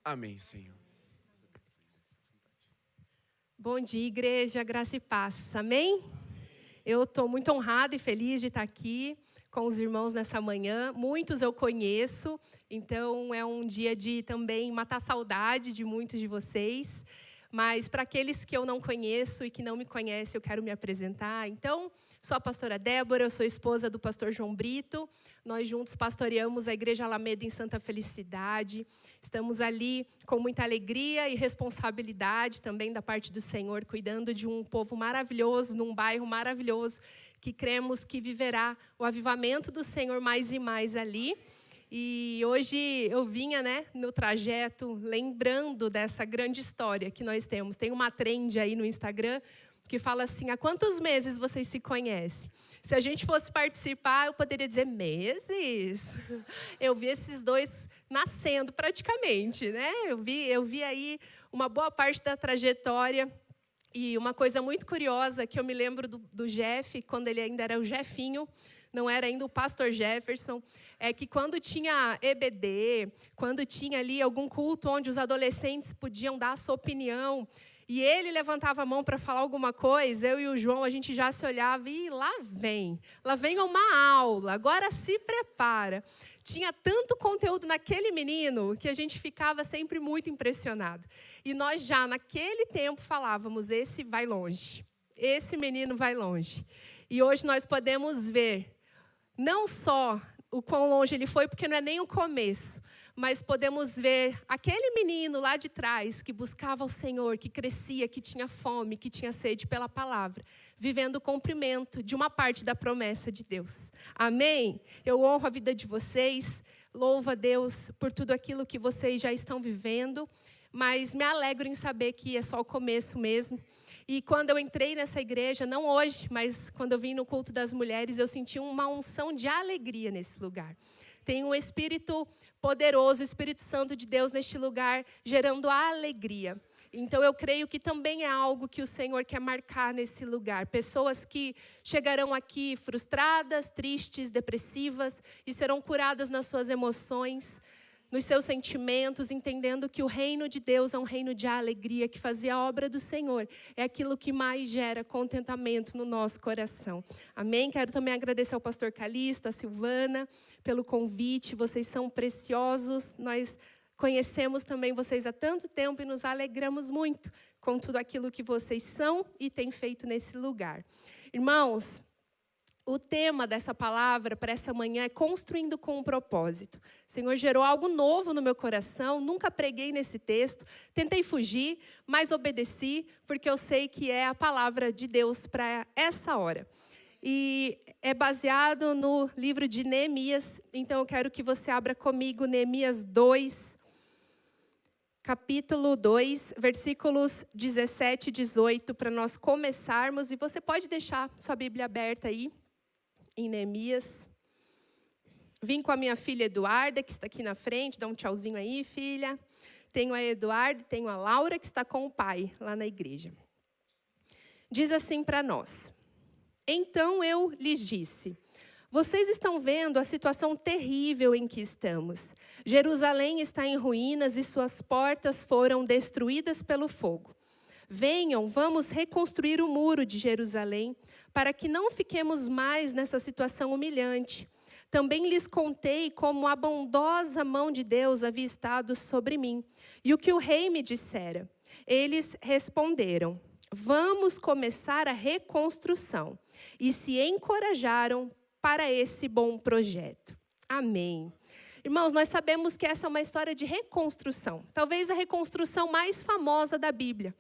Amém, Senhor. Bom dia, igreja, graça e paz. Amém? Eu estou muito honrada e feliz de estar aqui com os irmãos nessa manhã. Muitos eu conheço, então é um dia de também matar saudade de muitos de vocês. Mas para aqueles que eu não conheço e que não me conhecem, eu quero me apresentar. Então, sou a pastora Débora, eu sou esposa do pastor João Brito. Nós juntos pastoreamos a Igreja Alameda em Santa Felicidade. Estamos ali com muita alegria e responsabilidade também da parte do Senhor, cuidando de um povo maravilhoso, num bairro maravilhoso, que cremos que viverá o avivamento do Senhor mais e mais ali. E hoje eu vinha, no trajeto, lembrando dessa grande história que nós temos. Tem uma trend aí no Instagram que fala assim: há quantos meses vocês se conhecem? Se a gente fosse participar, eu poderia dizer meses. Eu vi esses dois nascendo praticamente, né? Eu vi aí uma boa parte da trajetória. E uma coisa muito curiosa que eu me lembro do Jeff, quando ele ainda era o Jefinho, não era ainda o pastor Jefferson, é que quando tinha EBD, quando tinha ali algum culto onde os adolescentes podiam dar a sua opinião, e ele levantava a mão para falar alguma coisa, eu e o João, a gente já se olhava e lá vem uma aula, agora se prepara. Tinha tanto conteúdo naquele menino que a gente ficava sempre muito impressionado. E nós já, naquele tempo, falávamos: esse vai longe, esse menino vai longe. E hoje nós podemos ver, não só o quão longe ele foi, porque não é nem o começo, mas podemos ver aquele menino lá de trás que buscava o Senhor, que crescia, que tinha fome, que tinha sede pela palavra, vivendo o cumprimento de uma parte da promessa de Deus. Amém? Eu honro a vida de vocês, louvo a Deus por tudo aquilo que vocês já estão vivendo, mas me alegro em saber que é só o começo mesmo. E quando eu entrei nessa igreja, não hoje, mas quando eu vim no culto das mulheres, eu senti uma unção de alegria nesse lugar. Tem um Espírito poderoso, o Espírito Santo de Deus neste lugar, gerando alegria. Então, eu creio que também é algo que o Senhor quer marcar nesse lugar. Pessoas que chegarão aqui frustradas, tristes, depressivas, e serão curadas nas suas emoções, nos seus sentimentos, entendendo que o reino de Deus é um reino de alegria, que fazer a obra do Senhor é aquilo que mais gera contentamento no nosso coração. Amém? Quero também agradecer ao pastor Calixto, a Silvana, pelo convite. Vocês são preciosos. Nós conhecemos também vocês há tanto tempo e nos alegramos muito com tudo aquilo que vocês são e têm feito nesse lugar. Irmãos, o tema dessa palavra para essa manhã é construindo com um propósito. O Senhor gerou algo novo no meu coração, nunca preguei nesse texto, tentei fugir, mas obedeci, porque eu sei que é a palavra de Deus para essa hora. E é baseado no livro de Neemias, então eu quero que você abra comigo Neemias 2, capítulo 2, versículos 17 e 18, para nós começarmos. E você pode deixar sua Bíblia aberta aí, em Neemias. Vim com a minha filha Eduarda, que está aqui na frente. Dá um tchauzinho aí, filha. Tenho a Eduarda e tenho a Laura, que está com o pai lá na igreja. Diz assim para nós: então eu lhes disse: vocês estão vendo a situação terrível em que estamos. Jerusalém está em ruínas e suas portas foram destruídas pelo fogo. Venham, vamos reconstruir o muro de Jerusalém, para que não fiquemos mais nessa situação humilhante. Também lhes contei como a bondosa mão de Deus havia estado sobre mim, e o que o rei me dissera. Eles responderam: vamos começar a reconstrução. E se encorajaram para esse bom projeto. Amém. Irmãos, nós sabemos que essa é uma história de reconstrução, talvez a reconstrução mais famosa da Bíblia.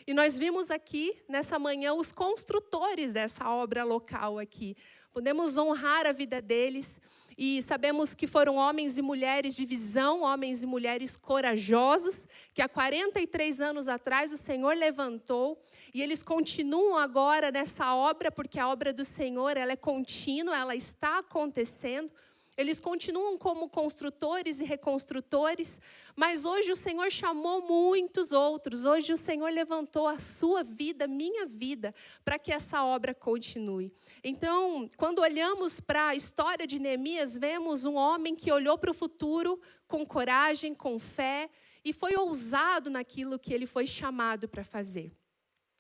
E nós vimos aqui, nessa manhã, os construtores dessa obra local aqui. Podemos honrar a vida deles e sabemos que foram homens e mulheres de visão, homens e mulheres corajosos, que há 43 anos atrás o Senhor levantou, e eles continuam agora nessa obra, porque a obra do Senhor ela é contínua, ela está acontecendo. Eles continuam como construtores e reconstrutores, mas hoje o Senhor chamou muitos outros. Hoje o Senhor levantou a sua vida, minha vida, para que essa obra continue. Então, quando olhamos para a história de Neemias, vemos um homem que olhou para o futuro com coragem, com fé, e foi ousado naquilo que ele foi chamado para fazer.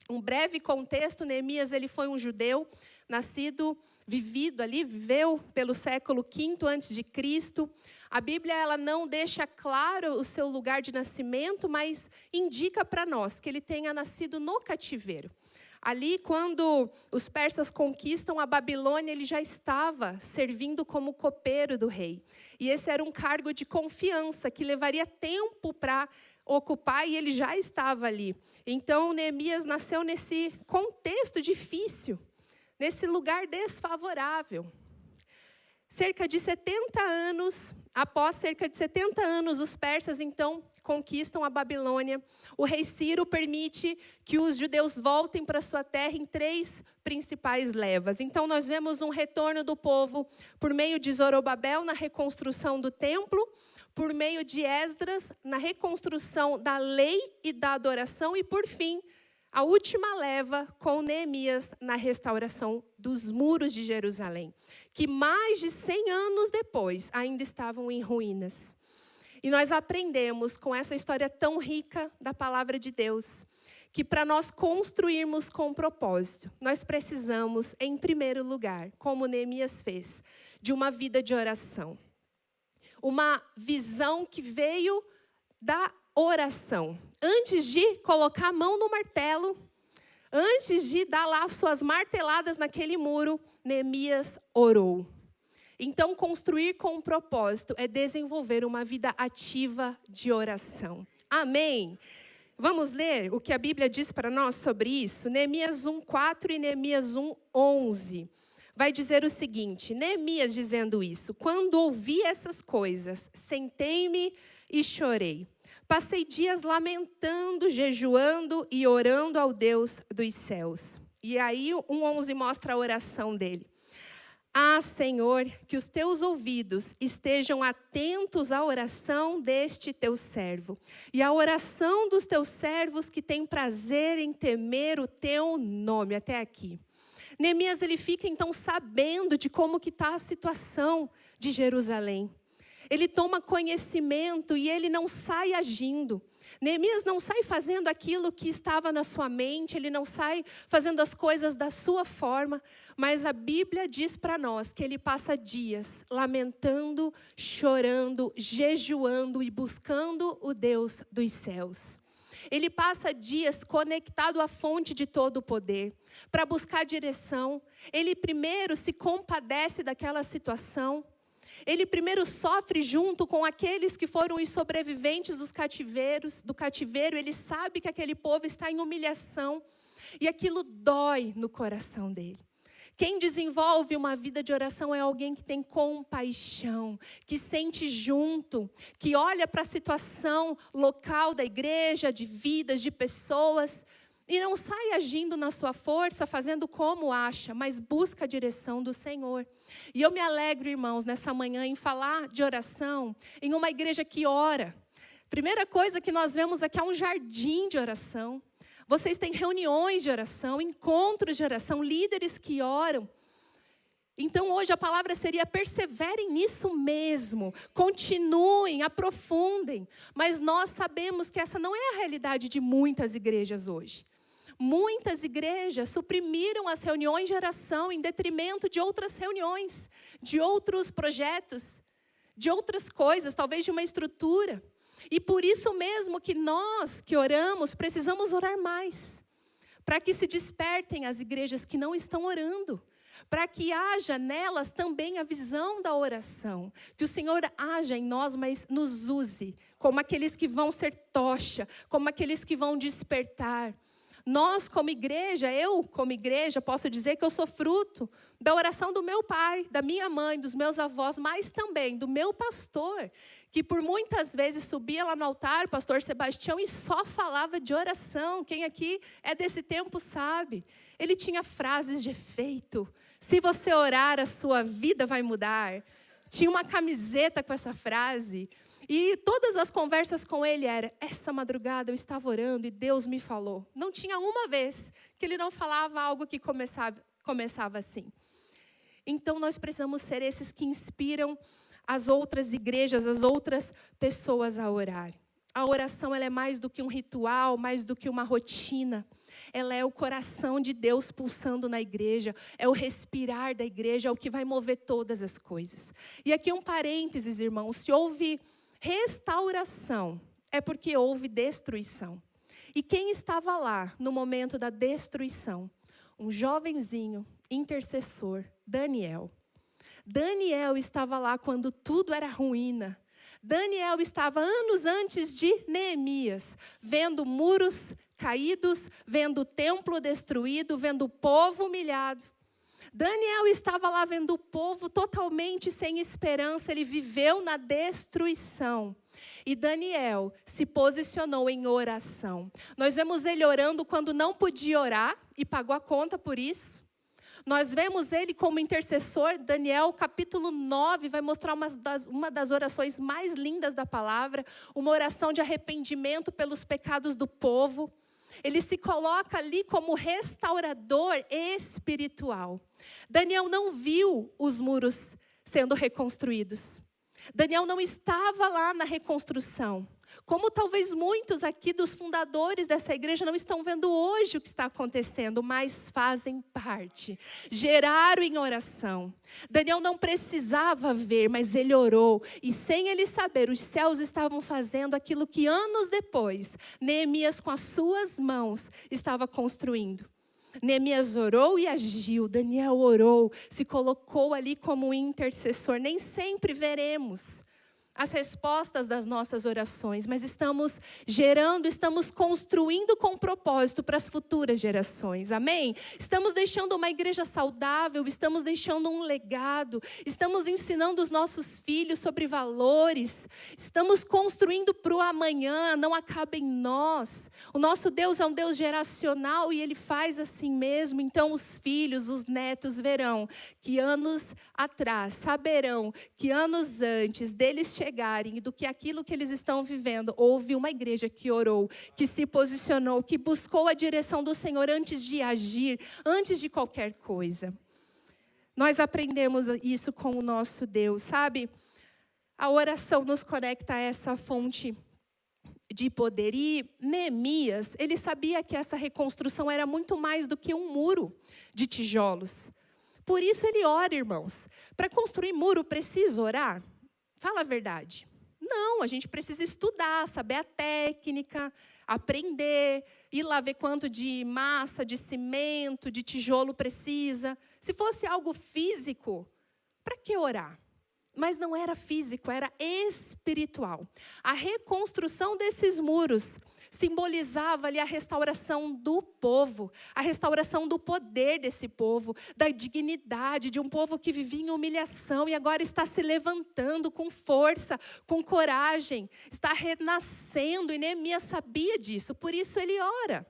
Um breve contexto, Neemias ele foi um judeu, viveu pelo século V a.C. A Bíblia ela não deixa claro o seu lugar de nascimento, mas indica para nós que ele tenha nascido no cativeiro. Ali, quando os persas conquistam a Babilônia, ele já estava servindo como copeiro do rei. E esse era um cargo de confiança que levaria tempo para ocupar, e ele já estava ali. Então, Neemias nasceu nesse contexto difícil, nesse lugar desfavorável. Após cerca de 70 anos, os persas, então, conquistam a Babilônia. O rei Ciro permite que os judeus voltem para sua terra em 3 principais levas. Então, nós vemos um retorno do povo por meio de Zorobabel na reconstrução do templo, por meio de Esdras na reconstrução da lei e da adoração, e, por fim, a última leva com Neemias na restauração dos muros de Jerusalém, que mais de 100 anos depois ainda estavam em ruínas. E nós aprendemos com essa história tão rica da palavra de Deus, que para nós construirmos com propósito, nós precisamos, em primeiro lugar, como Neemias fez, de uma vida de oração. Uma visão que veio da oração. Antes de colocar a mão no martelo, antes de dar lá suas marteladas naquele muro, Neemias orou. Então, construir com um propósito é desenvolver uma vida ativa de oração. Amém? Vamos ler o que a Bíblia diz para nós sobre isso? Neemias 1:4 e Neemias 1:11. Vai dizer o seguinte, Neemias dizendo isso: quando ouvi essas coisas, sentei-me e chorei. Passei dias lamentando, jejuando e orando ao Deus dos céus. E aí 1:11 mostra a oração dele. Ah, Senhor, que os teus ouvidos estejam atentos à oração deste teu servo e à oração dos teus servos que têm prazer em temer o teu nome. Até aqui. Neemias ele fica então sabendo de como que está a situação de Jerusalém. Ele toma conhecimento e ele não sai agindo. Neemias não sai fazendo aquilo que estava na sua mente, ele não sai fazendo as coisas da sua forma, mas a Bíblia diz para nós que ele passa dias lamentando, chorando, jejuando e buscando o Deus dos céus. Ele passa dias conectado à fonte de todo o poder, para buscar direção. Ele primeiro se compadece daquela situação. Ele primeiro sofre junto com aqueles que foram os sobreviventes do cativeiro. Ele sabe que aquele povo está em humilhação. E aquilo dói no coração dele. Quem desenvolve uma vida de oração é alguém que tem compaixão, que sente junto, que olha para a situação local da igreja, de vidas, de pessoas, e não sai agindo na sua força, fazendo como acha, mas busca a direção do Senhor. E eu me alegro, irmãos, nessa manhã em falar de oração em uma igreja que ora. Primeira coisa que nós vemos aqui é um jardim de oração. Vocês têm reuniões de oração, encontros de oração, líderes que oram. Então hoje a palavra seria: perseverem nisso mesmo, continuem, aprofundem. Mas nós sabemos que essa não é a realidade de muitas igrejas hoje. Muitas igrejas suprimiram as reuniões de oração em detrimento de outras reuniões, de outros projetos, de outras coisas, talvez de uma estrutura. E por isso mesmo que nós que oramos, precisamos orar mais. Para que se despertem as igrejas que não estão orando. Para que haja nelas também a visão da oração. Que o Senhor haja em nós, mas nos use. Como aqueles que vão ser tocha. Como aqueles que vão despertar. Nós como igreja, eu como igreja, posso dizer que eu sou fruto da oração do meu pai, da minha mãe, dos meus avós, mas também do meu pastor, que por muitas vezes subia lá no altar, o pastor Sebastião, e só falava de oração. Quem aqui é desse tempo sabe. Ele tinha frases de efeito. Se você orar, a sua vida vai mudar. Tinha uma camiseta com essa frase. E todas as conversas com ele eram: essa madrugada eu estava orando e Deus me falou. Não tinha uma vez que ele não falava algo que começava assim. Então nós precisamos ser esses que inspiram as outras igrejas, as outras pessoas a orar. A oração ela é mais do que um ritual, mais do que uma rotina. Ela é o coração de Deus pulsando na igreja, é o respirar da igreja, é o que vai mover todas as coisas. E aqui um parênteses, irmãos, se houve restauração, é porque houve destruição. E quem estava lá no momento da destruição? Um jovenzinho, intercessor, Daniel. Daniel estava lá quando tudo era ruína. Daniel estava anos antes de Neemias, vendo muros caídos, vendo o templo destruído, vendo o povo humilhado. Daniel estava lá vendo o povo totalmente sem esperança, ele viveu na destruição. E Daniel se posicionou em oração. Nós vemos ele orando quando não podia orar e pagou a conta por isso. Nós vemos ele como intercessor. Daniel, capítulo 9, vai mostrar uma das orações mais lindas da palavra, uma oração de arrependimento pelos pecados do povo. Ele se coloca ali como restaurador espiritual. Daniel não viu os muros sendo reconstruídos. Daniel não estava lá na reconstrução. Como talvez muitos aqui dos fundadores dessa igreja não estão vendo hoje o que está acontecendo, mas fazem parte. Geraram em oração. Daniel não precisava ver, mas ele orou. E sem ele saber, os céus estavam fazendo aquilo que anos depois, Neemias com as suas mãos estava construindo. Neemias orou e agiu, Daniel orou, se colocou ali como intercessor. Nem sempre veremos as respostas das nossas orações, mas estamos gerando, estamos construindo com propósito para as futuras gerações, amém? Estamos deixando uma igreja saudável, estamos deixando um legado, estamos ensinando os nossos filhos sobre valores, estamos construindo para o amanhã, não acaba em nós. O nosso Deus é um Deus geracional e Ele faz assim mesmo, então os filhos, os netos verão que anos atrás, saberão que anos antes deles chegarem e do que aquilo que eles estão vivendo, houve uma igreja que orou, que se posicionou, que buscou a direção do Senhor antes de agir, antes de qualquer coisa. Nós aprendemos isso com o nosso Deus, sabe? A oração nos conecta a essa fonte de poder. E Neemias, ele sabia que essa reconstrução era muito mais do que um muro de tijolos. Por isso ele ora, irmãos. Para construir muro, precisa orar? Fala a verdade. Não, a gente precisa estudar, saber a técnica, aprender, ir lá ver quanto de massa, de cimento, de tijolo precisa. Se fosse algo físico, para que orar? Mas não era físico, era espiritual. A reconstrução desses muros simbolizava ali a restauração do povo, a restauração do poder desse povo, da dignidade de um povo que vivia em humilhação e agora está se levantando com força, com coragem, está renascendo, e Neemias sabia disso, por isso ele ora.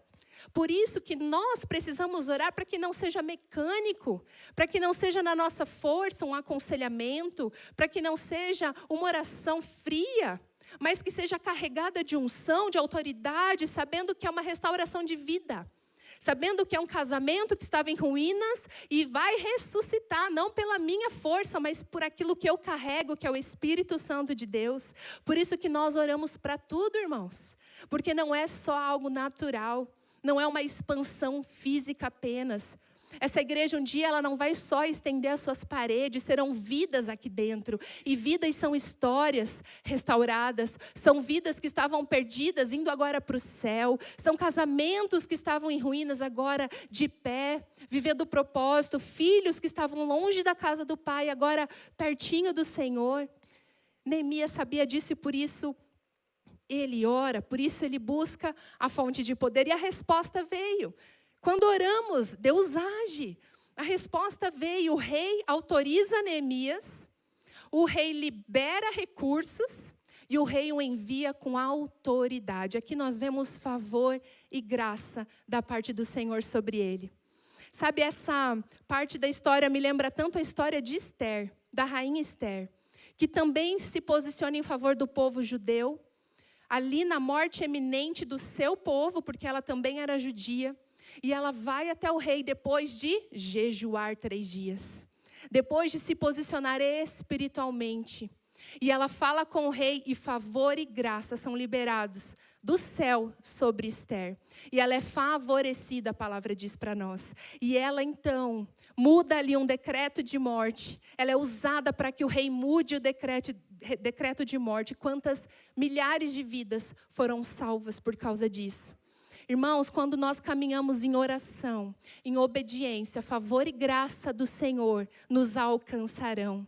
Por isso que nós precisamos orar para que não seja mecânico, para que não seja na nossa força um aconselhamento, para que não seja uma oração fria, mas que seja carregada de unção, de autoridade, sabendo que é uma restauração de vida. Sabendo que é um casamento que estava em ruínas e vai ressuscitar, não pela minha força, mas por aquilo que eu carrego, que é o Espírito Santo de Deus. Por isso que nós oramos para tudo, irmãos. Porque não é só algo natural, não é uma expansão física apenas. Essa igreja um dia ela não vai só estender as suas paredes, serão vidas aqui dentro. E vidas são histórias restauradas, são vidas que estavam perdidas, indo agora para o céu. São casamentos que estavam em ruínas, agora de pé, vivendo o propósito. Filhos que estavam longe da casa do pai, agora pertinho do Senhor. Neemias sabia disso e por isso ele ora, por isso ele busca a fonte de poder. E a resposta veio. Quando oramos, Deus age. A resposta veio, o rei autoriza Neemias, o rei libera recursos e o rei o envia com autoridade. Aqui nós vemos favor e graça da parte do Senhor sobre ele. Sabe, essa parte da história me lembra tanto a história de Esther, da rainha Esther, que também se posiciona em favor do povo judeu, ali na morte eminente do seu povo, porque ela também era judia. E ela vai até o rei depois de jejuar 3 dias. Depois de se posicionar espiritualmente. E ela fala com o rei e favor e graça são liberados do céu sobre Esther. E ela é favorecida, a palavra diz para nós. E ela então muda ali um decreto de morte. Ela é usada para que o rei mude o decreto de morte. Quantas milhares de vidas foram salvas por causa disso. Irmãos, quando nós caminhamos em oração, em obediência, favor e graça do Senhor nos alcançarão.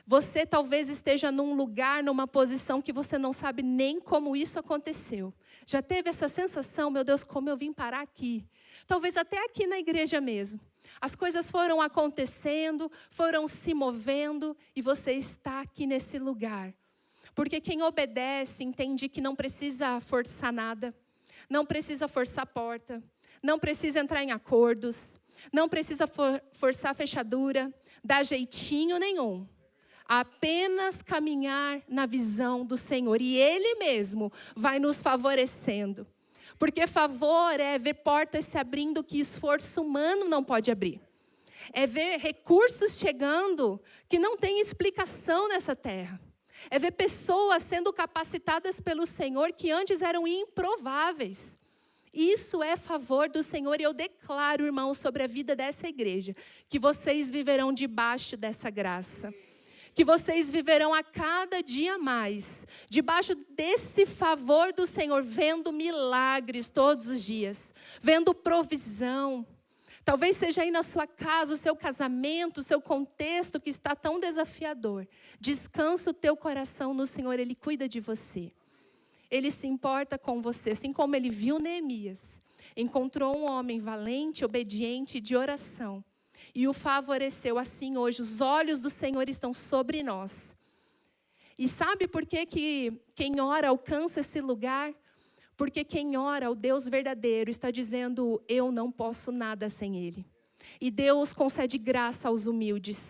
Você talvez esteja num lugar, numa posição que você não sabe nem como isso aconteceu. Já teve essa sensação, meu Deus, como eu vim parar aqui? Talvez até aqui na igreja mesmo. As coisas foram acontecendo, foram se movendo e você está aqui nesse lugar. Porque quem obedece entende que não precisa forçar nada, não precisa forçar a porta, não precisa entrar em acordos, não precisa forçar a fechadura, dar jeitinho nenhum. Apenas caminhar na visão do Senhor. E Ele mesmo vai nos favorecendo. Porque favor é ver portas se abrindo que esforço humano não pode abrir. É ver recursos chegando que não tem explicação nessa terra. É ver pessoas sendo capacitadas pelo Senhor que antes eram improváveis. Isso é favor do Senhor. E eu declaro, irmãos, sobre a vida dessa igreja, que vocês viverão debaixo dessa graça. Que vocês viverão a cada dia mais, debaixo desse favor do Senhor, vendo milagres todos os dias, vendo provisão. Talvez seja aí na sua casa, o seu casamento, o seu contexto que está tão desafiador. Descansa o teu coração no Senhor, Ele cuida de você. Ele se importa com você, assim como Ele viu Neemias. Encontrou um homem valente, obediente, de oração. E o favoreceu. Assim hoje, os olhos do Senhor estão sobre nós. E sabe por que quem ora alcança esse lugar? Porque quem ora, o Deus verdadeiro, está dizendo, eu não posso nada sem Ele. E Deus concede graça aos humildes.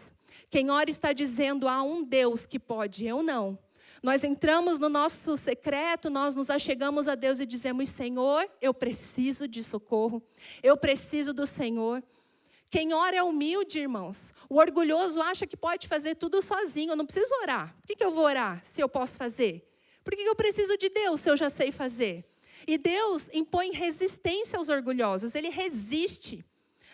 Quem ora está dizendo, há um Deus que pode, eu não. Nós entramos no nosso secreto, nós nos achegamos a Deus e dizemos, Senhor, eu preciso de socorro. Eu preciso do Senhor. Quem ora é humilde, irmãos. O orgulhoso acha que pode fazer tudo sozinho. Eu não preciso orar. Por que eu vou orar se eu posso fazer? Por que eu preciso de Deus se eu já sei fazer? E Deus impõe resistência aos orgulhosos. Ele resiste.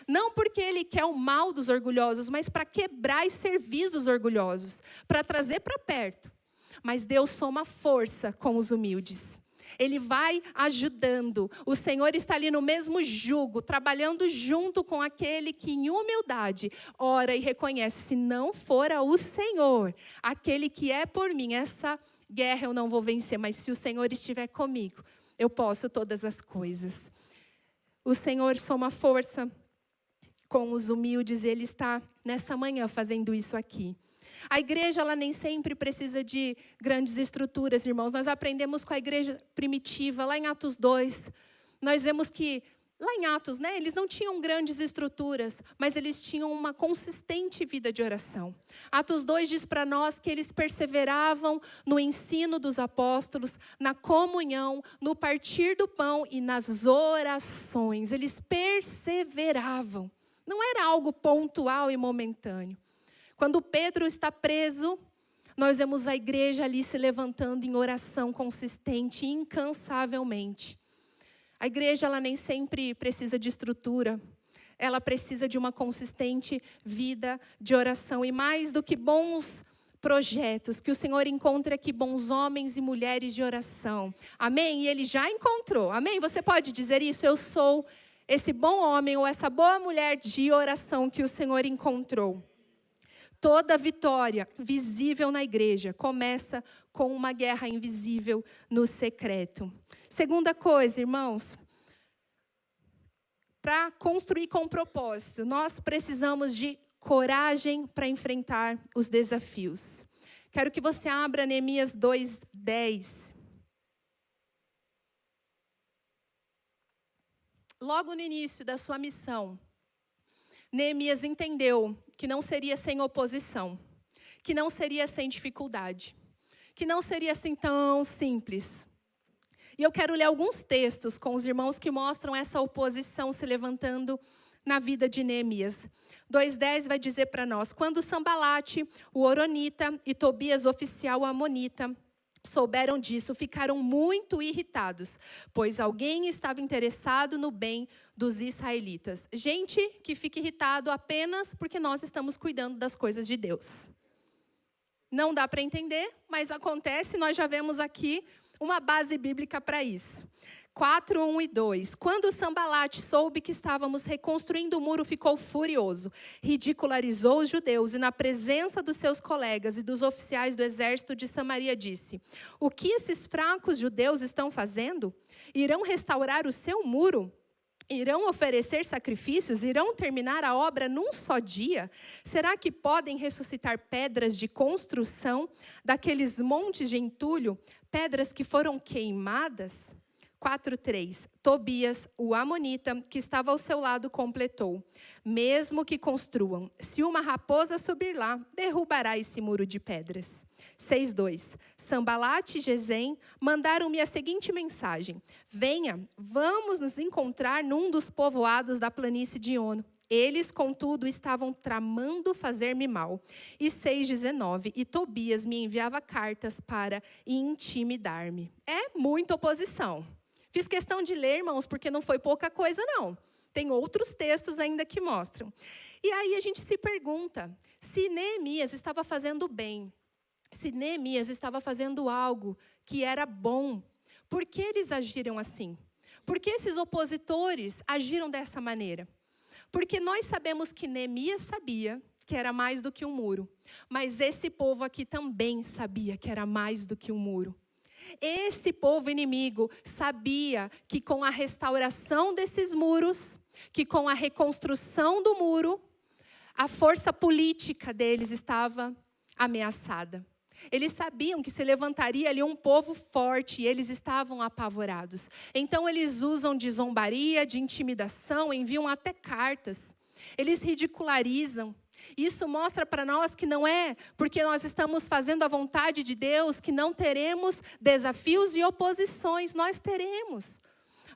Não porque Ele quer o mal dos orgulhosos, mas para quebrar e servir os orgulhosos. Para trazer para perto. Mas Deus soma força com os humildes. Ele vai ajudando. O Senhor está ali no mesmo jugo, trabalhando junto com aquele que em humildade ora e reconhece, se não fora o Senhor, aquele que é por mim, essa guerra eu não vou vencer, mas se o Senhor estiver comigo, eu posso todas as coisas. O Senhor soma força com os humildes, Ele está nessa manhã fazendo isso aqui. A igreja, ela nem sempre precisa de grandes estruturas, irmãos. Nós aprendemos com a igreja primitiva, lá em Atos 2. Nós vemos que, lá em Atos, eles não tinham grandes estruturas, mas eles tinham uma consistente vida de oração. Atos 2 diz para nós que eles perseveravam no ensino dos apóstolos, na comunhão, no partir do pão e nas orações. Eles perseveravam. Não era algo pontual e momentâneo. Quando Pedro está preso, nós vemos a igreja ali se levantando em oração consistente, incansavelmente. A igreja, ela nem sempre precisa de estrutura. Ela precisa de uma consistente vida de oração. E mais do que bons projetos, que o Senhor encontre aqui bons homens e mulheres de oração. Amém? E Ele já encontrou. Amém? Você pode dizer isso? Eu sou esse bom homem ou essa boa mulher de oração que o Senhor encontrou. Toda vitória visível na igreja começa com uma guerra invisível no secreto. Segunda coisa, irmãos, para construir com propósito, nós precisamos de coragem para enfrentar os desafios. Quero que você abra Neemias 2:10. Logo no início da sua missão, Neemias entendeu que não seria sem oposição, que não seria sem dificuldade, que não seria assim tão simples. E eu quero ler alguns textos com os irmãos que mostram essa oposição se levantando na vida de Neemias. 2:10 vai dizer para nós: quando Sambalate, o horonita, e Tobias, oficial amonita, souberam disso, ficaram muito irritados, pois alguém estava interessado no bem dos israelitas. Gente que fica irritado apenas porque nós estamos cuidando das coisas de Deus. Não dá para entender, mas acontece, nós já vemos aqui uma base bíblica para isso. 4:1 e 2. Quando Sambalate soube que estávamos reconstruindo o muro, ficou furioso. Ridicularizou os judeus e, na presença dos seus colegas e dos oficiais do exército de Samaria, disse: o que esses fracos judeus estão fazendo? Irão restaurar o seu muro? Irão oferecer sacrifícios? Irão terminar a obra num só dia? Será que podem ressuscitar pedras de construção daqueles montes de entulho, pedras que foram queimadas? 4:3. Tobias, o amonita, que estava ao seu lado, completou: mesmo que construam, se uma raposa subir lá, derrubará esse muro de pedras. 6:2. Sambalate e Gesem mandaram-me a seguinte mensagem: venha, vamos nos encontrar num dos povoados da planície de Ono. Eles, contudo, estavam tramando fazer-me mal. E 6:19. E Tobias me enviava cartas para intimidar-me. É muita oposição. Fiz questão de ler, irmãos, porque não foi pouca coisa, não. Tem outros textos ainda que mostram. E aí a gente se pergunta, se Neemias estava fazendo bem, se Neemias estava fazendo algo que era bom, por que eles agiram assim? Por que esses opositores agiram dessa maneira? Porque nós sabemos que Neemias sabia que era mais do que um muro, mas esse povo aqui também sabia que era mais do que um muro. Esse povo inimigo sabia que com a restauração desses muros, que com a reconstrução do muro, a força política deles estava ameaçada. Eles sabiam que se levantaria ali um povo forte e eles estavam apavorados. Então eles usam de zombaria, de intimidação, enviam até cartas. Eles ridicularizam. Isso mostra para nós que não é porque nós estamos fazendo a vontade de Deus que não teremos desafios e oposições. Nós teremos.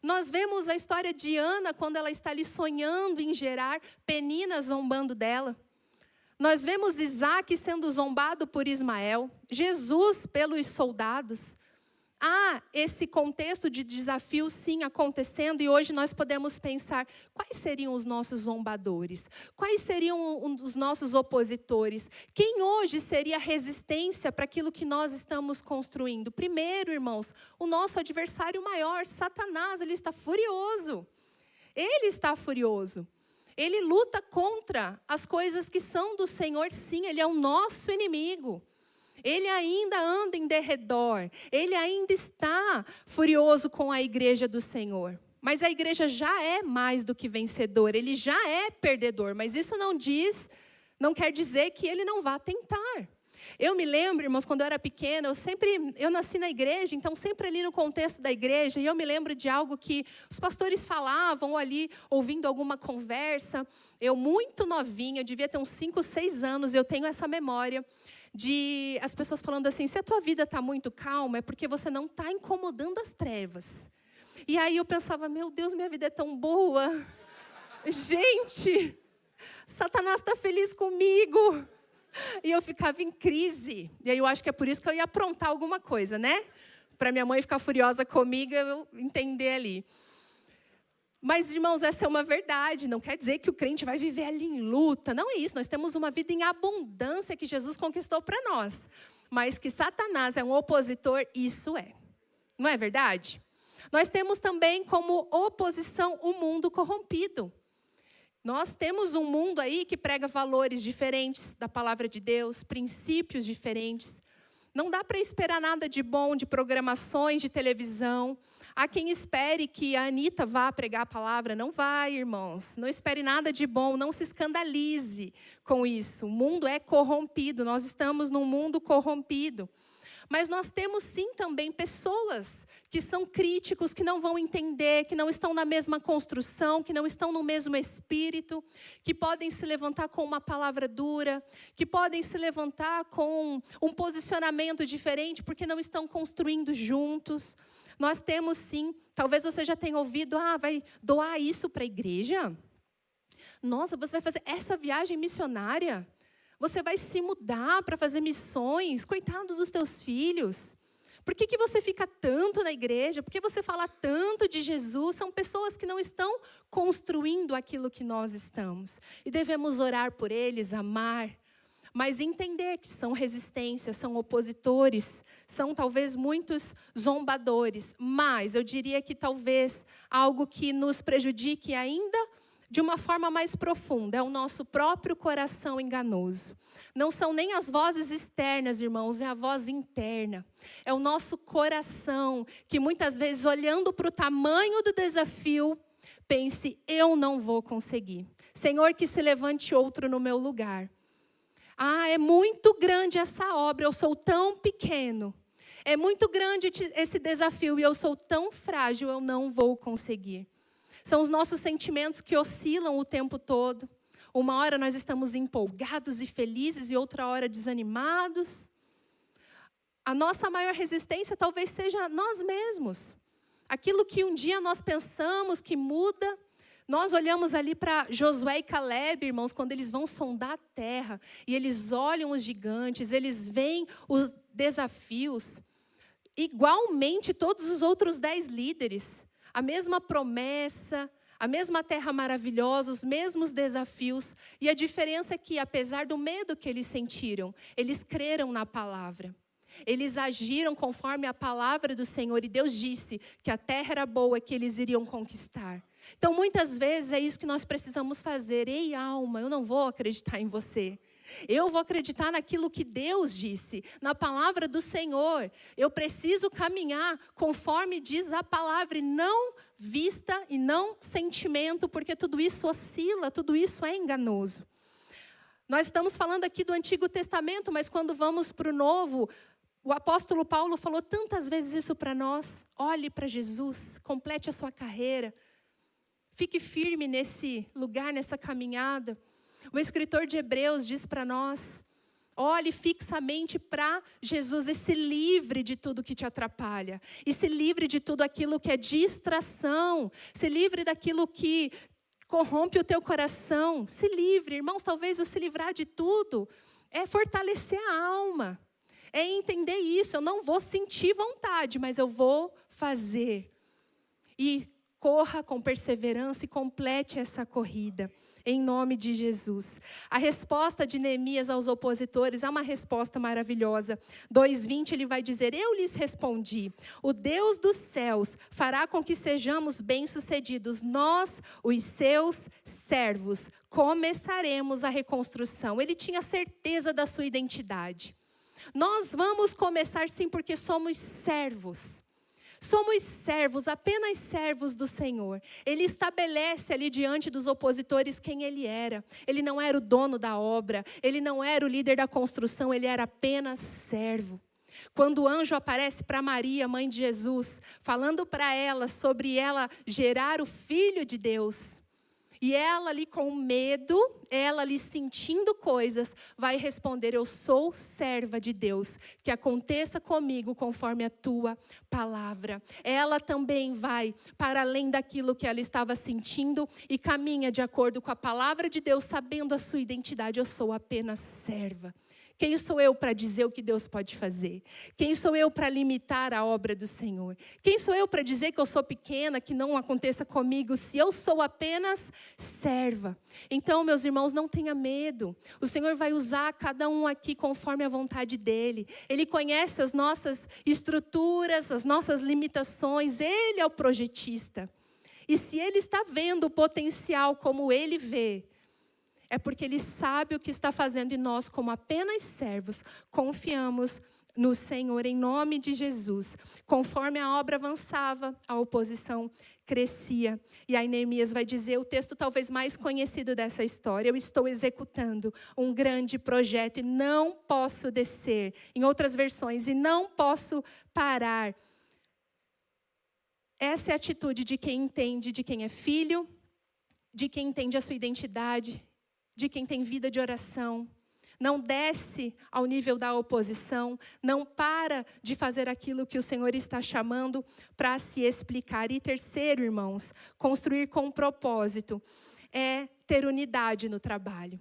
Nós vemos a história de Ana quando ela está ali sonhando em gerar, Penina zombando dela. Nós vemos Isaac sendo zombado por Ismael, Jesus pelos soldados. Há esse contexto de desafio, sim, acontecendo, e hoje nós podemos pensar, quais seriam os nossos zombadores? Quais seriam os nossos opositores? Quem hoje seria resistência para aquilo que nós estamos construindo? Primeiro, irmãos, o nosso adversário maior, Satanás, ele está furioso. Ele está furioso. Ele luta contra as coisas que são do Senhor, sim, ele é o nosso inimigo. Ele ainda anda em derredor, ele ainda está furioso com a igreja do Senhor. Mas a igreja já é mais do que vencedor, ele já é perdedor. Mas isso não quer dizer que ele não vá tentar. Eu me lembro, irmãos, quando eu era pequena, eu nasci na igreja, então sempre ali no contexto da igreja, e eu me lembro de algo que os pastores falavam ali, ouvindo alguma conversa. Eu muito novinha, eu devia ter uns 5, 6 anos, eu tenho essa memória de as pessoas falando assim, se a tua vida está muito calma, é porque você não está incomodando as trevas. E aí eu pensava, meu Deus, minha vida é tão boa. Gente, Satanás está feliz comigo. E eu ficava em crise. E aí eu acho que é por isso que eu ia aprontar alguma coisa, né? Para minha mãe ficar furiosa comigo, eu entender ali. Mas, irmãos, essa é uma verdade. Não quer dizer que o crente vai viver ali em luta. Não é isso. Nós temos uma vida em abundância que Jesus conquistou para nós. Mas que Satanás é um opositor, isso é. Não é verdade? Nós temos também como oposição o mundo corrompido. Nós temos um mundo aí que prega valores diferentes da palavra de Deus, princípios diferentes. Não dá para esperar nada de bom de programações de televisão. Há quem espere que a Anitta vá pregar a palavra. Não vai, irmãos. Não espere nada de bom. Não se escandalize com isso. O mundo é corrompido. Nós estamos num mundo corrompido. Mas nós temos sim também pessoas que são críticos, que não vão entender, que não estão na mesma construção, que não estão no mesmo espírito, que podem se levantar com uma palavra dura, que podem se levantar com um posicionamento diferente, porque não estão construindo juntos. Nós temos sim, talvez você já tenha ouvido, vai doar isso para a igreja? Nossa, você vai fazer essa viagem missionária? Você vai se mudar para fazer missões? Coitados dos teus filhos. Por que você fica tanto na igreja? Por que você fala tanto de Jesus? São pessoas que não estão construindo aquilo que nós estamos. E devemos orar por eles, amar, mas entender que são resistências, são opositores, são talvez muitos zombadores. Mas eu diria que talvez algo que nos prejudique ainda de uma forma mais profunda é o nosso próprio coração enganoso. Não são nem as vozes externas, irmãos, é a voz interna. É o nosso coração que muitas vezes, olhando para o tamanho do desafio, pense, eu não vou conseguir. Senhor, que se levante outro no meu lugar. Ah, é muito grande essa obra, eu sou tão pequeno. É muito grande esse desafio e eu sou tão frágil, eu não vou conseguir. São os nossos sentimentos que oscilam o tempo todo. Uma hora nós estamos empolgados e felizes e outra hora desanimados. A nossa maior resistência talvez seja nós mesmos. Aquilo que um dia nós pensamos que muda. Nós olhamos ali para Josué e Caleb, irmãos, quando eles vão sondar a terra. E eles olham os gigantes, eles veem os desafios. Igualmente todos os outros 10 líderes. A mesma promessa, a mesma terra maravilhosa, os mesmos desafios. E a diferença é que, apesar do medo que eles sentiram, eles creram na palavra. Eles agiram conforme a palavra do Senhor. E Deus disse que a terra era boa, que eles iriam conquistar. Então, muitas vezes, é isso que nós precisamos fazer. Ei, alma, eu não vou acreditar em você. Eu vou acreditar naquilo que Deus disse, na palavra do Senhor. Eu preciso caminhar conforme diz a palavra, e não vista e não sentimento, porque tudo isso oscila, tudo isso é enganoso. Nós estamos falando aqui do Antigo Testamento, mas quando vamos para o Novo, o apóstolo Paulo falou tantas vezes isso para nós. Olhe para Jesus, complete a sua carreira. Fique firme nesse lugar, nessa caminhada. O escritor de Hebreus diz para nós, olhe fixamente para Jesus e se livre de tudo que te atrapalha. E se livre de tudo aquilo que é distração. Se livre daquilo que corrompe o teu coração. Se livre, irmãos, talvez o se livrar de tudo é fortalecer a alma. É entender isso, eu não vou sentir vontade, mas eu vou fazer. E corra com perseverança e complete essa corrida. Em nome de Jesus. A resposta de Neemias aos opositores é uma resposta maravilhosa. 2:20 ele vai dizer, eu lhes respondi, o Deus dos céus fará com que sejamos bem-sucedidos. Nós, os seus servos, começaremos a reconstrução. Ele tinha certeza da sua identidade. Nós vamos começar sim porque somos servos. Somos servos, apenas servos do Senhor. Ele estabelece ali diante dos opositores quem ele era. Ele não era o dono da obra, ele não era o líder da construção, ele era apenas servo. Quando o anjo aparece para Maria, mãe de Jesus, falando para ela sobre ela gerar o Filho de Deus, e ela ali com medo, ela ali sentindo coisas, vai responder, eu sou serva de Deus, que aconteça comigo conforme a tua palavra. Ela também vai para além daquilo que ela estava sentindo e caminha de acordo com a palavra de Deus, sabendo a sua identidade, eu sou apenas serva. Quem sou eu para dizer o que Deus pode fazer? Quem sou eu para limitar a obra do Senhor? Quem sou eu para dizer que eu sou pequena, que não aconteça comigo, se eu sou apenas serva? Então, meus irmãos, não tenha medo. O Senhor vai usar cada um aqui conforme a vontade dEle. Ele conhece as nossas estruturas, as nossas limitações. Ele é o projetista. E se Ele está vendo o potencial como Ele vê, é porque Ele sabe o que está fazendo e nós, como apenas servos, confiamos no Senhor em nome de Jesus. Conforme a obra avançava, a oposição crescia. E aí Neemias vai dizer, o texto talvez mais conhecido dessa história, eu estou executando um grande projeto e não posso descer. Em outras versões, e não posso parar. Essa é a atitude de quem entende de quem é filho, de quem entende a sua identidade, de quem tem vida de oração, não desce ao nível da oposição, não para de fazer aquilo que o Senhor está chamando para se explicar. E terceiro, irmãos, construir com propósito. é ter unidade no trabalho.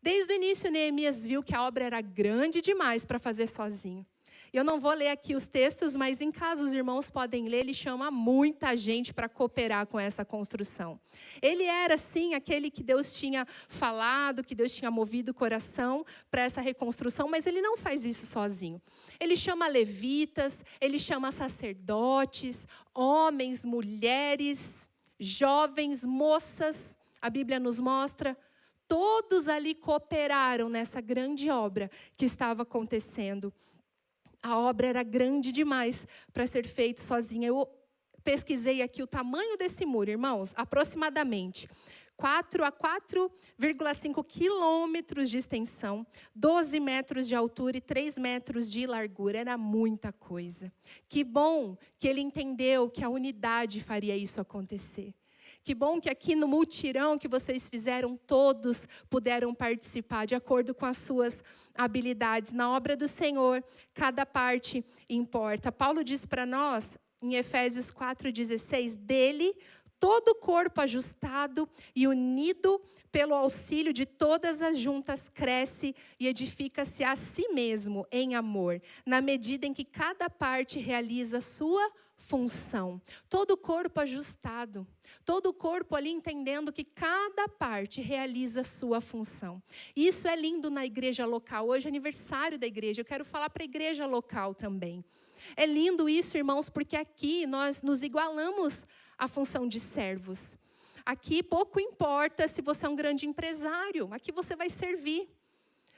Desde o início, Neemias viu que a obra era grande demais para fazer sozinho. Eu não vou ler aqui os textos, mas em casa os irmãos podem ler, ele chama muita gente para cooperar com essa construção. Ele era, sim, aquele que Deus tinha falado, que Deus tinha movido o coração para essa reconstrução, mas ele não faz isso sozinho. Ele chama levitas, ele chama sacerdotes, homens, mulheres, jovens, moças. A Bíblia nos mostra, todos ali cooperaram nessa grande obra que estava acontecendo. A obra era grande demais para ser feita sozinha. Eu pesquisei aqui o tamanho desse muro, irmãos, aproximadamente 4 a 4,5 quilômetros de extensão, 12 metros de altura e 3 metros de largura. Era muita coisa. Que bom que ele entendeu que a unidade faria isso acontecer. Que bom que aqui no mutirão que vocês fizeram, todos puderam participar de acordo com as suas habilidades. Na obra do Senhor, cada parte importa. Paulo diz para nós, em Efésios 4,16, dele, todo o corpo ajustado e unido pelo auxílio de todas as juntas cresce e edifica-se a si mesmo em amor, na medida em que cada parte realiza sua função. Todo o corpo ajustado, todo o corpo ali entendendo que cada parte realiza sua função. Isso é lindo na igreja local. Hoje é aniversário da igreja, eu quero falar para a igreja local também. É lindo isso, irmãos, porque aqui nós nos igualamos à função de servos. Aqui pouco importa se você é um grande empresário, aqui você vai servir.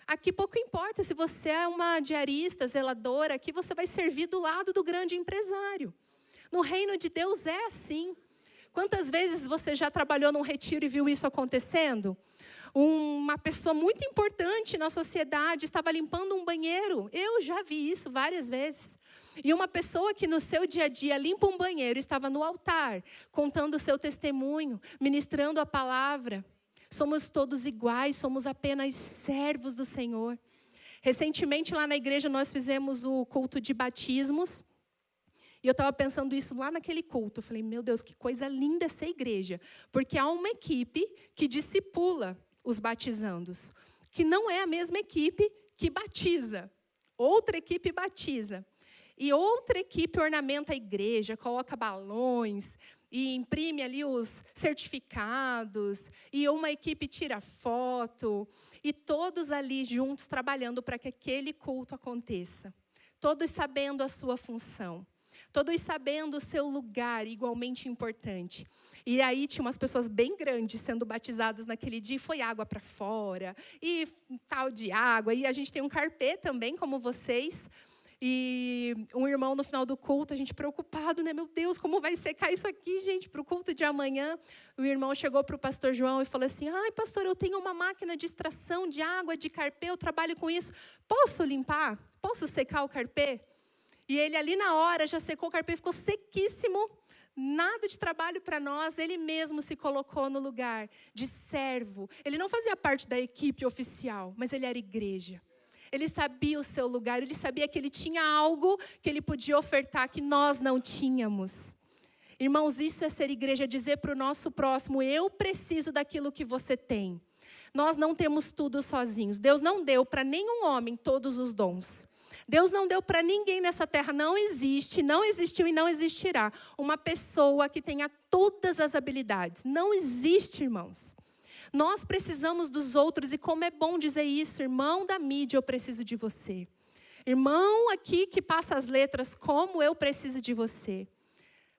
Aqui pouco importa se você é uma diarista, zeladora, aqui você vai servir do lado do grande empresário. No reino de Deus é assim. Quantas vezes você já trabalhou num retiro e viu isso acontecendo? Uma pessoa muito importante na sociedade estava limpando um banheiro. Eu já vi isso várias vezes. E uma pessoa que no seu dia a dia limpa um banheiro, estava no altar, contando o seu testemunho, ministrando a palavra. Somos todos iguais, somos apenas servos do Senhor. Recentemente lá na igreja nós fizemos o culto de batismos. E eu estava pensando isso lá naquele culto. Eu falei, meu Deus, que coisa linda essa igreja. Porque há uma equipe que discipula os batizandos, que não é a mesma equipe que batiza. Outra equipe batiza. E outra equipe ornamenta a igreja, coloca balões e imprime ali os certificados. E uma equipe tira foto. E todos ali juntos trabalhando para que aquele culto aconteça. Todos sabendo a sua função. Todos sabendo o seu lugar igualmente importante. E aí tinha umas pessoas bem grandes sendo batizadas naquele dia. E foi água para fora. E tal de água. E a gente tem um carpê também, como vocês. E um irmão no final do culto, a gente preocupado, né? Meu Deus, como vai secar isso aqui, gente, para o culto de amanhã? O irmão chegou para o pastor João e falou assim, ai, pastor, eu tenho uma máquina de extração de água, de carpê, eu trabalho com isso. Posso limpar? Posso secar o carpê? E ele ali na hora já secou o carpê, ficou sequíssimo. Nada de trabalho para nós, ele mesmo se colocou no lugar de servo. Ele não fazia parte da equipe oficial, mas ele era igreja. Ele sabia o seu lugar, ele sabia que ele tinha algo que ele podia ofertar que nós não tínhamos. Irmãos, isso é ser igreja, dizer para o nosso próximo, eu preciso daquilo que você tem. Nós não temos tudo sozinhos. Deus não deu para nenhum homem todos os dons. Deus não deu para ninguém nessa terra, não existe, não existiu e não existirá uma pessoa que tenha todas as habilidades. Não existe, irmãos. Nós precisamos dos outros, e como é bom dizer isso, irmão da mídia, eu preciso de você. Irmão aqui que passa as letras, como eu preciso de você.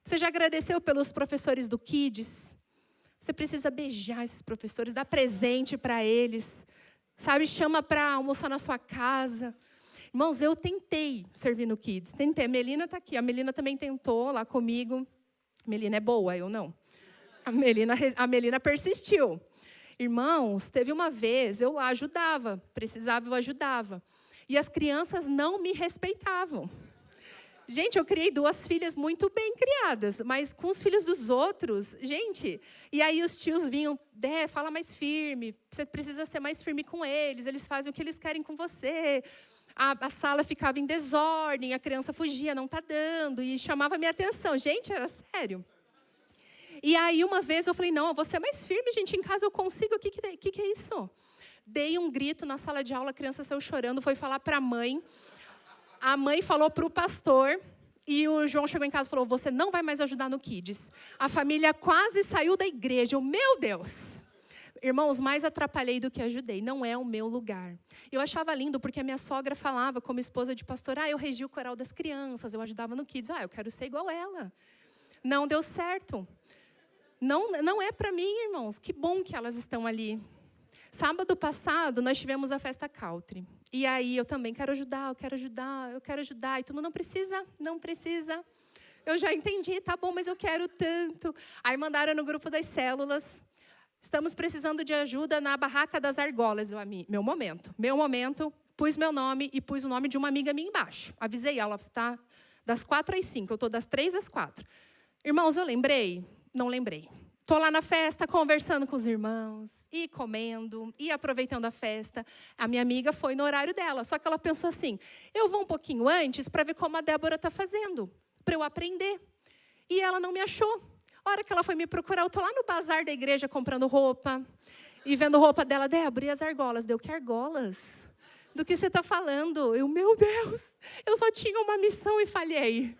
Você já agradeceu pelos professores do Kids? Você precisa beijar esses professores, dar presente para eles. Sabe, chama para almoçar na sua casa. Irmãos, eu tentei servir no Kids, tentei. A Melina está aqui, a Melina também tentou lá comigo. A Melina é boa, eu não. A Melina persistiu. Irmãos, teve uma vez, eu lá ajudava, precisava, eu ajudava. E as crianças não me respeitavam. Gente, eu criei 2 filhas muito bem criadas, mas com os filhos dos outros, gente... E aí os tios vinham, fala mais firme, você precisa ser mais firme com eles fazem o que eles querem com você. A sala ficava em desordem, a criança fugia, não está dando, e chamava a minha atenção. Gente, era sério. E aí, uma vez, eu falei, não, eu vou ser mais firme, gente, em casa eu consigo, o que é isso? Dei um grito na sala de aula, a criança saiu chorando, foi falar para a mãe falou para o pastor, e o João chegou em casa e falou, você não vai mais ajudar no Kids. A família quase saiu da igreja, meu Deus! Irmãos, mais atrapalhei do que ajudei, não é o meu lugar. Eu achava lindo, porque a minha sogra falava, como esposa de pastor, eu regi o coral das crianças, eu ajudava no Kids, eu quero ser igual ela. Não deu certo. Não é para mim, irmãos, que bom que elas estão ali. Sábado passado, nós tivemos a festa country. E aí, eu também quero ajudar. E tu não precisa. Eu já entendi, tá bom, mas eu quero tanto. Aí mandaram no grupo das células. Estamos precisando de ajuda na barraca das argolas. Meu momento. Pus meu nome e pus o nome de uma amiga minha embaixo. Avisei ela, está das 4 às 5. Eu estou das 3 às 4. Irmãos, eu lembrei? Não lembrei. Estou lá na festa, conversando com os irmãos, e comendo, e aproveitando a festa. A minha amiga foi no horário dela, só que ela pensou assim, eu vou um pouquinho antes para ver como a Débora está fazendo, para eu aprender. E ela não me achou. A hora que ela foi me procurar, eu estou lá no bazar da igreja comprando roupa, e vendo roupa dela, Débora, e as argolas? Deu, que argolas? Do que você está falando? Meu Deus, eu só tinha uma missão e falhei.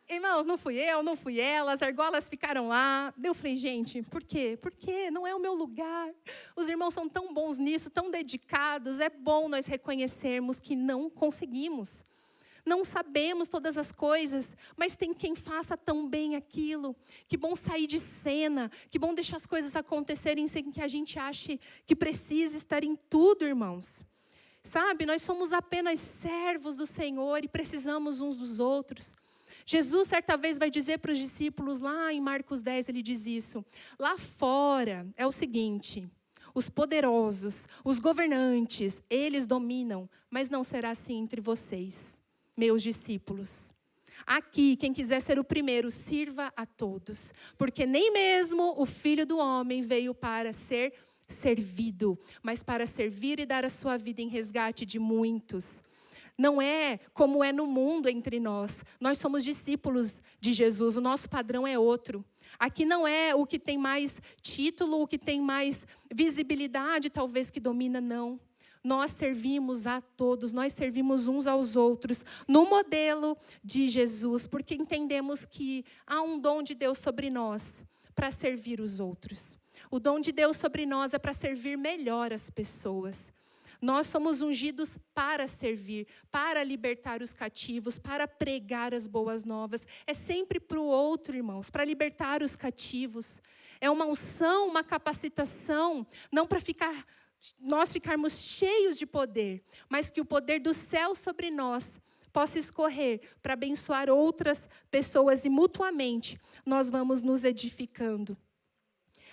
Irmãos, não fui eu, não fui ela, as argolas ficaram lá. Eu falei, gente, por quê? Por quê? Não é o meu lugar. Os irmãos são tão bons nisso, tão dedicados. É bom nós reconhecermos que não conseguimos. Não sabemos todas as coisas, mas tem quem faça tão bem aquilo. Que bom sair de cena, que bom deixar as coisas acontecerem sem que a gente ache que precisa estar em tudo, irmãos. Sabe, nós somos apenas servos do Senhor e precisamos uns dos outros. Jesus, certa vez, vai dizer para os discípulos, lá em Marcos 10, ele diz isso. Lá fora é o seguinte, os poderosos, os governantes, eles dominam, mas não será assim entre vocês, meus discípulos. Aqui, quem quiser ser o primeiro, sirva a todos, porque nem mesmo o Filho do Homem veio para ser servido, mas para servir e dar a sua vida em resgate de muitos. Não é como é no mundo entre nós. Nós somos discípulos de Jesus, o nosso padrão é outro. Aqui não é o que tem mais título, o que tem mais visibilidade, talvez, que domina, não. Nós servimos a todos, nós servimos uns aos outros, no modelo de Jesus, porque entendemos que há um dom de Deus sobre nós, para servir os outros. O dom de Deus sobre nós é para servir melhor as pessoas. Nós somos ungidos para servir, para libertar os cativos, para pregar as boas novas. É sempre para o outro, irmãos, para libertar os cativos. É uma unção, uma capacitação, não para nós ficarmos cheios de poder, mas que o poder do céu sobre nós possa escorrer para abençoar outras pessoas e mutuamente nós vamos nos edificando.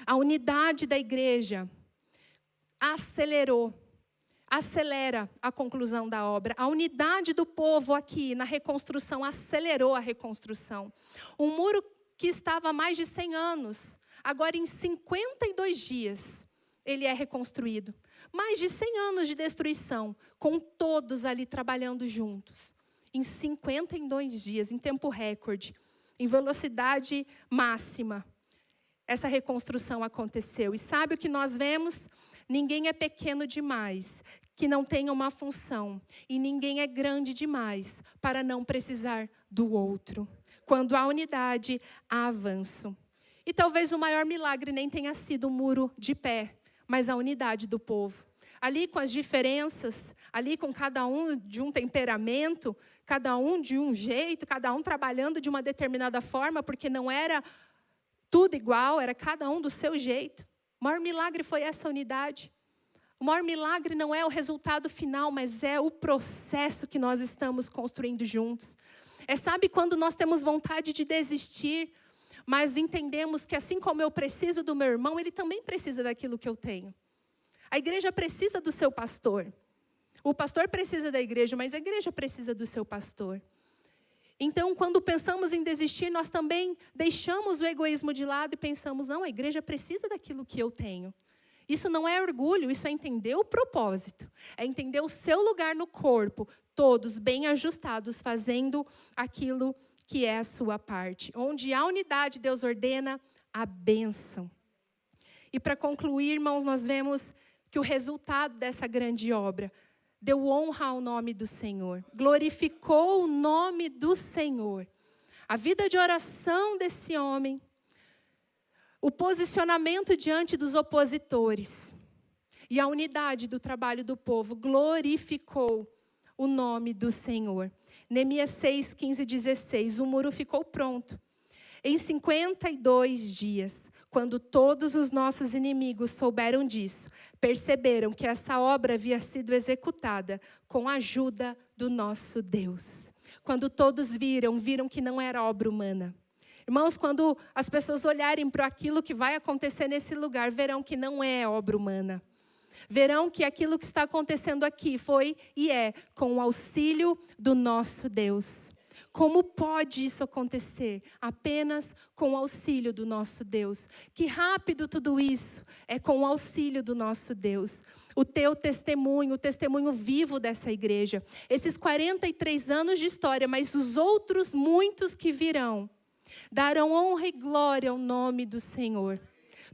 A unidade da igreja acelera a conclusão da obra. A unidade do povo aqui na reconstrução acelerou a reconstrução. Um muro que estava há mais de 100 anos, agora em 52 dias, ele é reconstruído. Mais de 100 anos de destruição, com todos ali trabalhando juntos. Em 52 dias, em tempo recorde, em velocidade máxima, essa reconstrução aconteceu. E sabe o que nós vemos? Ninguém é pequeno demais que não tenha uma função. E ninguém é grande demais para não precisar do outro. Quando há unidade, há avanço. E talvez o maior milagre nem tenha sido o muro de pé, mas a unidade do povo. Ali com as diferenças, ali com cada um de um temperamento, cada um de um jeito, cada um trabalhando de uma determinada forma, porque não era tudo igual, era cada um do seu jeito. O maior milagre foi essa unidade. O maior milagre não é o resultado final, mas é o processo que nós estamos construindo juntos. Sabe, quando nós temos vontade de desistir, mas entendemos que assim como eu preciso do meu irmão, ele também precisa daquilo que eu tenho. A igreja precisa do seu pastor. O pastor precisa da igreja, mas a igreja precisa do seu pastor. Então, quando pensamos em desistir, nós também deixamos o egoísmo de lado e pensamos, não, a igreja precisa daquilo que eu tenho. Isso não é orgulho, isso é entender o propósito. É entender o seu lugar no corpo, todos bem ajustados, fazendo aquilo que é a sua parte. Onde há unidade, Deus ordena a bênção. E para concluir, irmãos, nós vemos que o resultado dessa grande obra deu honra ao nome do Senhor, glorificou o nome do Senhor. A vida de oração desse homem, o posicionamento diante dos opositores e a unidade do trabalho do povo glorificou o nome do Senhor. Neemias 6, 15 e 16, o muro ficou pronto. Em 52 dias, quando todos os nossos inimigos souberam disso, perceberam que essa obra havia sido executada com a ajuda do nosso Deus. Quando todos viram que não era obra humana. Irmãos, quando as pessoas olharem para aquilo que vai acontecer nesse lugar, verão que não é obra humana. Verão que aquilo que está acontecendo aqui foi e é com o auxílio do nosso Deus. Como pode isso acontecer? Apenas com o auxílio do nosso Deus. Que rápido tudo isso é com o auxílio do nosso Deus. O teu testemunho, o testemunho vivo dessa igreja. Esses 43 anos de história, mas os outros muitos que virão, darão honra e glória ao nome do Senhor.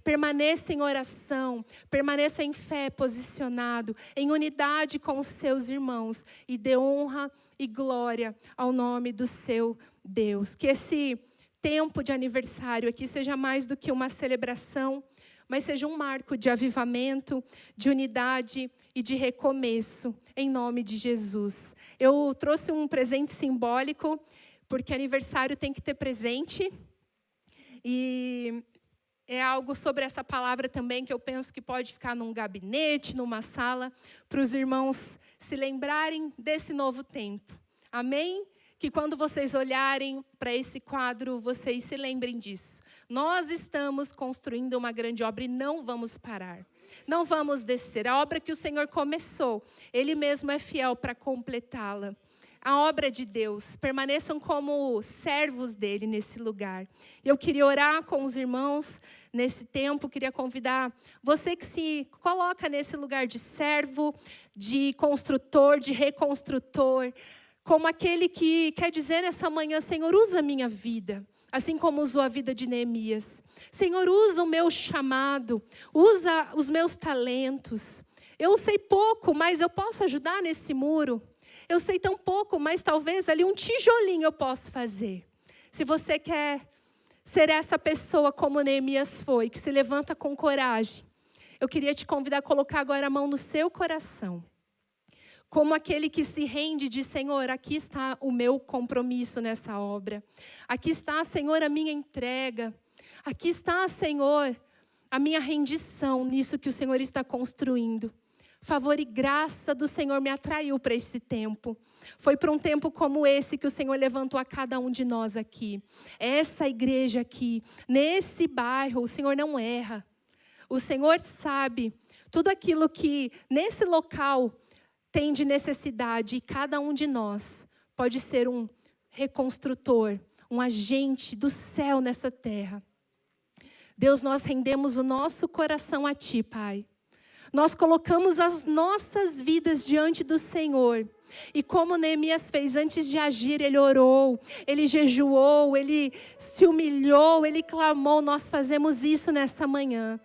Permaneça em oração, permaneça em fé, posicionado, em unidade com os seus irmãos e dê honra e glória ao nome do seu Deus. Que esse tempo de aniversário aqui seja mais do que uma celebração, mas seja um marco de avivamento, de unidade e de recomeço, em nome de Jesus. Eu trouxe um presente simbólico, porque aniversário tem que ter presente, e é algo sobre essa palavra também que eu penso que pode ficar num gabinete, numa sala, para os irmãos se lembrarem desse novo tempo. Amém? Que quando vocês olharem para esse quadro, vocês se lembrem disso. Nós estamos construindo uma grande obra e não vamos parar. Não vamos descer. A obra que o Senhor começou, Ele mesmo é fiel para completá-la. A obra de Deus, permaneçam como servos dele nesse lugar. Eu queria orar com os irmãos nesse tempo, queria convidar você que se coloca nesse lugar de servo, de construtor, de reconstrutor, como aquele que quer dizer nessa manhã: Senhor, usa a minha vida, assim como usou a vida de Neemias. Senhor, usa o meu chamado, usa os meus talentos. Eu sei pouco, mas eu posso ajudar nesse muro. Eu sei tão pouco, mas talvez ali um tijolinho eu posso fazer. Se você quer ser essa pessoa como Neemias foi, que se levanta com coragem, eu queria te convidar a colocar agora a mão no seu coração. Como aquele que se rende e diz: Senhor, aqui está o meu compromisso nessa obra. Aqui está, Senhor, a minha entrega. Aqui está, Senhor, a minha rendição nisso que o Senhor está construindo. Favor e graça do Senhor me atraiu para esse tempo. Foi para um tempo como esse que o Senhor levantou a cada um de nós aqui. Essa igreja aqui, nesse bairro, o Senhor não erra. O Senhor sabe tudo aquilo que nesse local tem de necessidade. E cada um de nós pode ser um reconstrutor, um agente do céu nessa terra. Deus, nós rendemos o nosso coração a Ti, Pai. Nós colocamos as nossas vidas diante do Senhor. E como Neemias fez, antes de agir, ele orou, ele jejuou, ele se humilhou, ele clamou. Nós fazemos isso nessa manhã.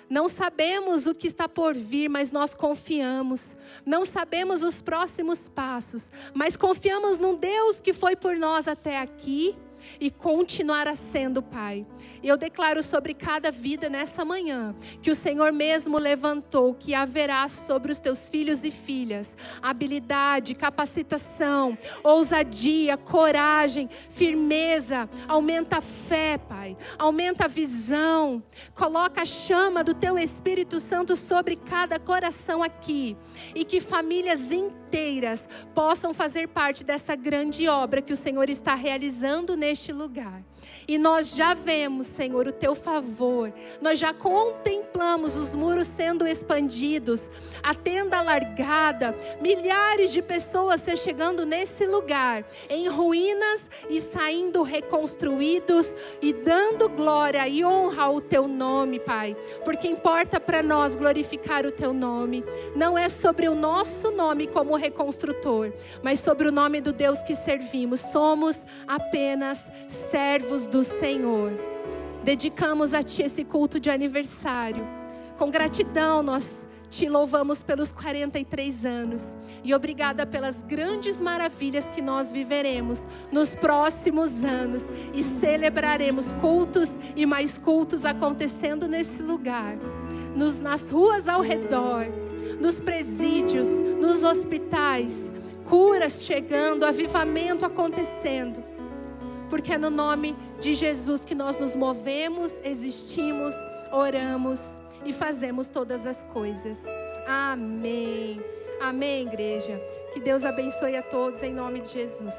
Não sabemos o que está por vir, mas nós confiamos. Não sabemos os próximos passos, mas confiamos num Deus que foi por nós até aqui e continuará sendo, Pai. E eu declaro sobre cada vida nessa manhã, que o Senhor mesmo levantou, que haverá sobre os teus filhos e filhas habilidade, capacitação, ousadia, coragem, firmeza. Aumenta a fé, Pai. Aumenta a visão. Coloca a chama do teu Espírito Santo sobre cada coração aqui. E que famílias inteiras possam fazer parte dessa grande obra que o Senhor está realizando neste lugar. E nós já vemos, Senhor, o teu favor. Nós já contemplamos os muros sendo expandidos, a tenda alargada, milhares de pessoas se chegando nesse lugar, em ruínas e saindo reconstruídos e dando glória e honra ao teu nome, Pai. Porque importa para nós glorificar o teu nome. Não é sobre o nosso nome como reconstrutor, mas sobre o nome do Deus que servimos. Somos apenas servos do Senhor. dedicamos a Ti esse culto de aniversário. Com gratidão nós Te louvamos pelos 43 anos. E obrigada pelas grandes maravilhas que nós viveremos nos próximos anos. E celebraremos cultos e mais cultos acontecendo nesse lugar. Nas ruas ao redor, nos presídios, nos hospitais. Curas chegando, avivamento acontecendo. Porque é no nome de Jesus que nós nos movemos, existimos, oramos e fazemos todas as coisas. Amém. Amém, igreja. Que Deus abençoe a todos em nome de Jesus.